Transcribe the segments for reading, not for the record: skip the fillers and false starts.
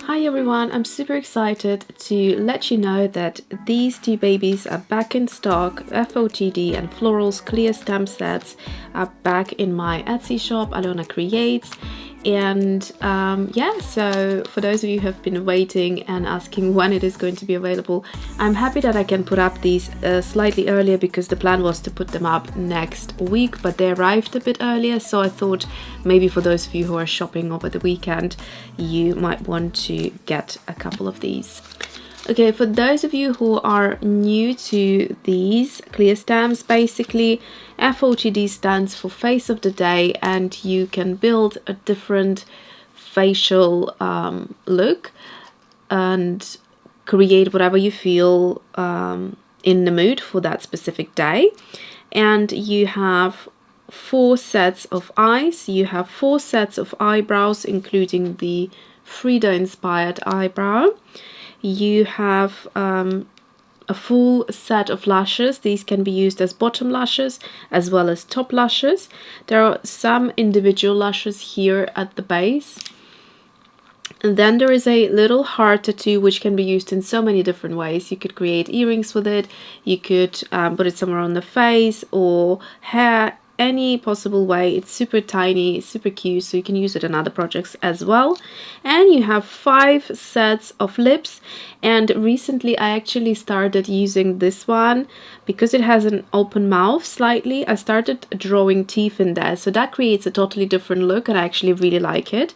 Hi everyone, I'm super excited to let you know that these two babies are back in stock. FOTD and Florals clear stamp sets are back in my Etsy shop, Alyona Creates. And yeah, so for those of you who have been waiting and asking when it is going to be available, I'm happy that I can put up these slightly earlier because the plan was to put them up next week, but they arrived a bit earlier, so I thought maybe for those of you who are shopping over the weekend, you might want to get a couple of these. Okay, for those of you who are new to these clear stamps, basically FOTD stands for Face of the Day, and you can build a different facial look and create whatever you feel in the mood for that specific day. And you have 4 sets of eyes, you have 4 sets of eyebrows, including the Frida inspired eyebrow. You have a full set of lashes. These can be used as bottom lashes as well as top lashes. There are some individual lashes here at the base. And then there is a little heart tattoo which can be used in so many different ways. You could create earrings with it, you could put it somewhere on the face or hair, any possible way. It's super tiny, super cute, so you can use it in other projects as well. And you have 5 sets of lips, and recently I actually started using this one because it has an open mouth slightly. I started drawing teeth in there, so that creates a totally different look and I actually really like it.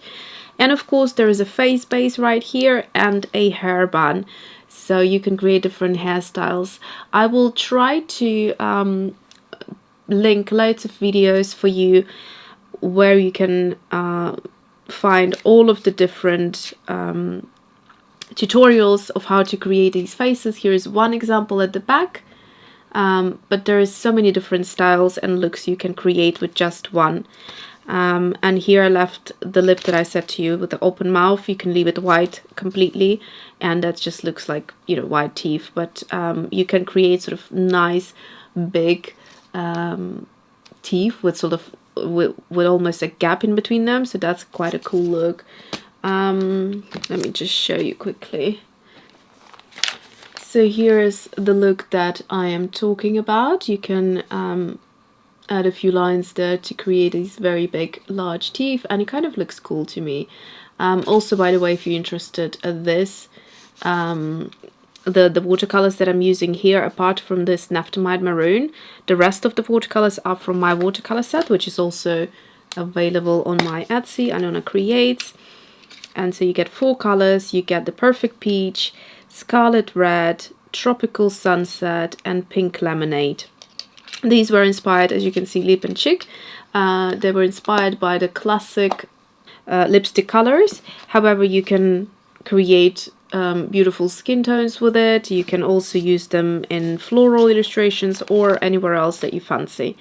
And of course there is a face base right here and a hair bun, so you can create different hairstyles. I will try to link loads of videos for you where you can find all of the different tutorials of how to create these faces. Here is one example at the back, but there is so many different styles and looks you can create with just one. And here I left the lip that I said to you with the open mouth. You can leave it white completely and that just looks like, you know, white teeth, but you can create sort of nice big teeth with sort of with almost a gap in between them, so that's quite a cool look. Let me just show you quickly. So here's the look that I am talking about. You can add a few lines there to create these very big large teeth, and it kind of looks cool to me. Also, by the way, if you're interested in this, the watercolors that I'm using here, apart from this Naphthalmide Maroon, the rest of the watercolors are from my watercolor set, which is also available on my Etsy, Alyona Creates. And so you get 4 colors. You get the Perfect Peach, Scarlet Red, Tropical Sunset, and Pink Lemonade. These were inspired, as you can see, lip and cheek. They were inspired by the classic lipstick colors. However, you can create beautiful skin tones with it. You can also use them in floral illustrations or anywhere else that you fancy.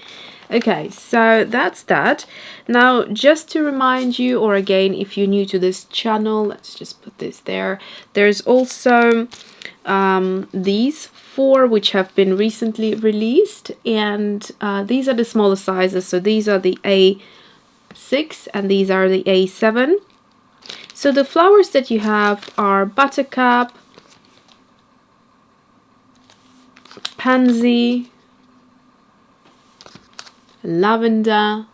Okay, so that's that. Now, just to remind you, or again, if you're new to this channel, let's just put this there. There's also these 4 which have been recently released, and these are the smaller sizes. So these are the A6 and these are the A7. So the flowers that you have are Buttercup, Pansy, Lavender,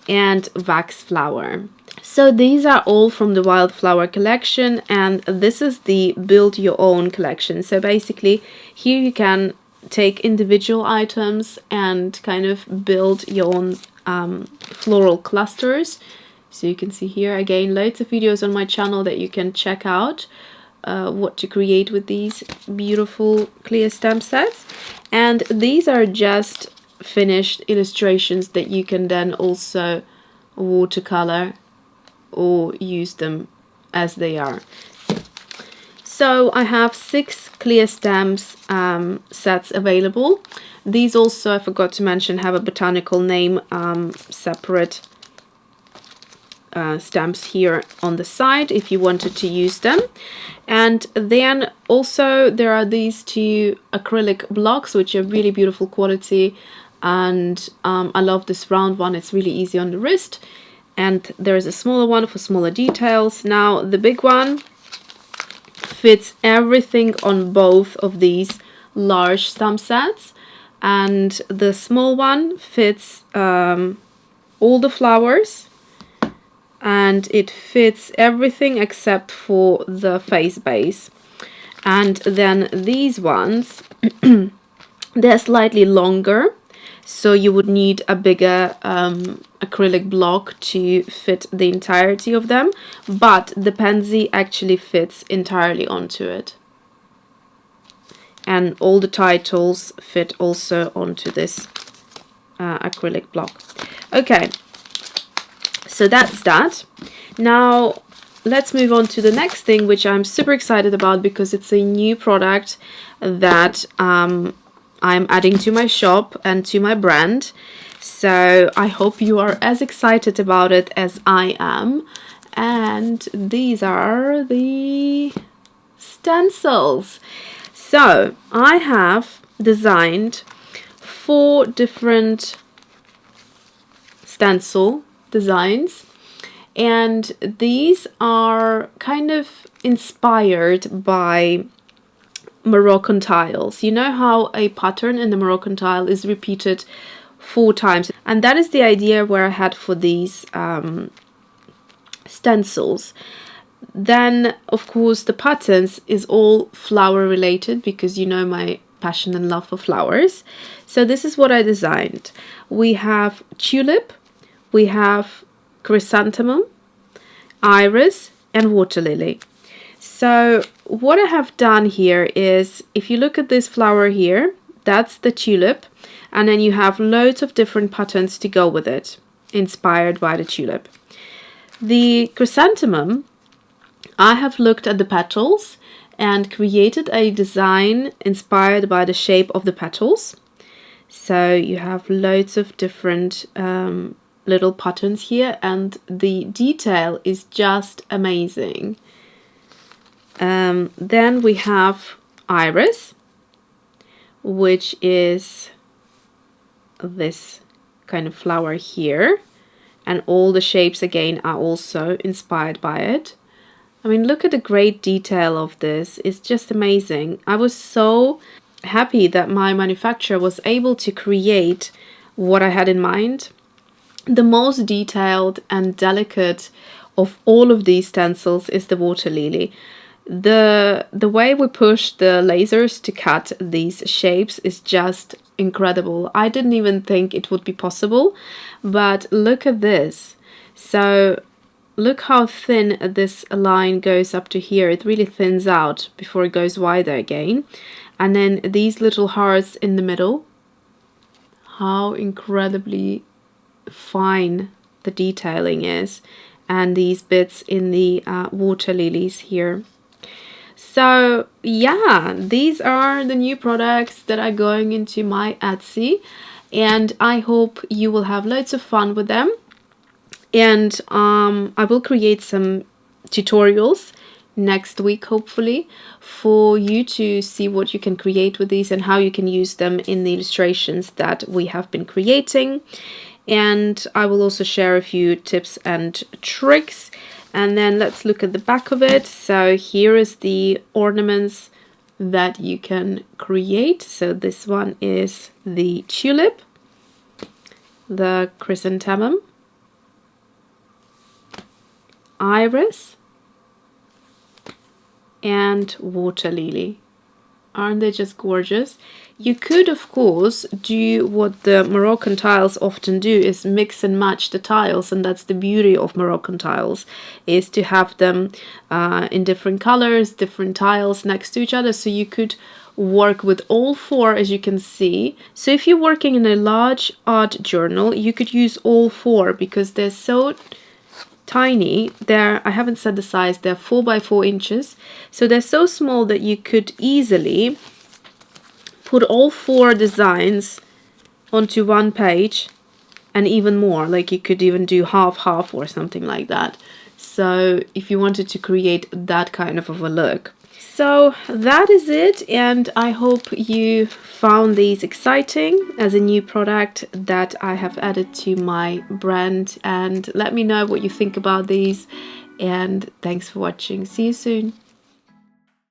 and Wax Flower. So these are all from the Wildflower collection, and this is the Build Your Own collection. So basically here you can take individual items and kind of build your own floral clusters. So you can see here again loads of videos on my channel that you can check out what to create with these beautiful clear stamp sets. And these are just finished illustrations that you can then also watercolor or use them as they are. So I have 6 clear stamps sets available. These also, I forgot to mention, have a botanical name, separate stamps here on the side if you wanted to use them. And then also there are these 2 acrylic blocks which are really beautiful quality, and I love this round one. It's really easy on the wrist, and there is a smaller one for smaller details. Now the big one fits everything on both of these large stamp sets, and the small one fits all the flowers, and it fits everything except for the face base. And then these ones they're slightly longer, so you would need a bigger acrylic block to fit the entirety of them, but the pansy actually fits entirely onto it. And all the titles fit also onto this acrylic block. Okay, so that's that. Now let's move on to the next thing, which I'm super excited about because it's a new product that I'm adding to my shop and to my brand. So I hope you are as excited about it as I am. And these are the stencils. So I have designed 4 different stencil designs, and these are kind of inspired by Moroccan tiles. You know how a pattern in the Moroccan tile is repeated 4 times, and that is the idea where I had for these stencils. Then of course the patterns is all flower related, because you know my passion and love for flowers. So this is what I designed. We have tulip, we have chrysanthemum, iris, and waterlily. So what I have done here is, if you look at this flower here, that's the tulip, and then you have loads of different patterns to go with it, inspired by the tulip. The chrysanthemum, I have looked at the petals and created a design inspired by the shape of the petals. So you have loads of different little patterns here, and the detail is just amazing. Then we have iris, which is this kind of flower here, and all the shapes again are also inspired by it. I mean, look at the great detail of this. It's just amazing. I was so happy that my manufacturer was able to create what I had in mind. The most detailed and delicate of all of these stencils is the waterlily. The way we push the lasers to cut these shapes is just incredible. I didn't even think it would be possible, but look at this. So look how thin this line goes up to here. It really thins out before it goes wider again. And then these little hearts in the middle. How incredibly fine the detailing is. And these bits in the water lilies here. So yeah, these are the new products that are going into my ESSIE. And I hope you will have loads of fun with them. And I will create some tutorials next week, hopefully, for you to see what you can create with these and how you can use them in the illustrations that we have been creating. And I will also share a few tips and tricks. And then let's look at the back of it. So here is the ornaments that you can create. So this one is the tulip, the chrysanthemum, iris, and waterlily. Aren't they just gorgeous? You could, of course, do what the Moroccan tiles often do, is mix and match the tiles, and that's the beauty of Moroccan tiles, is to have them in different colors, different tiles next to each other, so you could work with all 4, as you can see. So if you're working in a large art journal, you could use all 4 because they're so tiny. I haven't said the size, they're 4 by 4 inches, so they're so small that you could easily put all 4 designs onto one page, and even more, like you could even do half or something like that. So if you wanted to create that kind of a look. So that is it, and I hope you found these exciting as a new product that I have added to my brand, and let me know what you think about these, and thanks for watching. See you soon.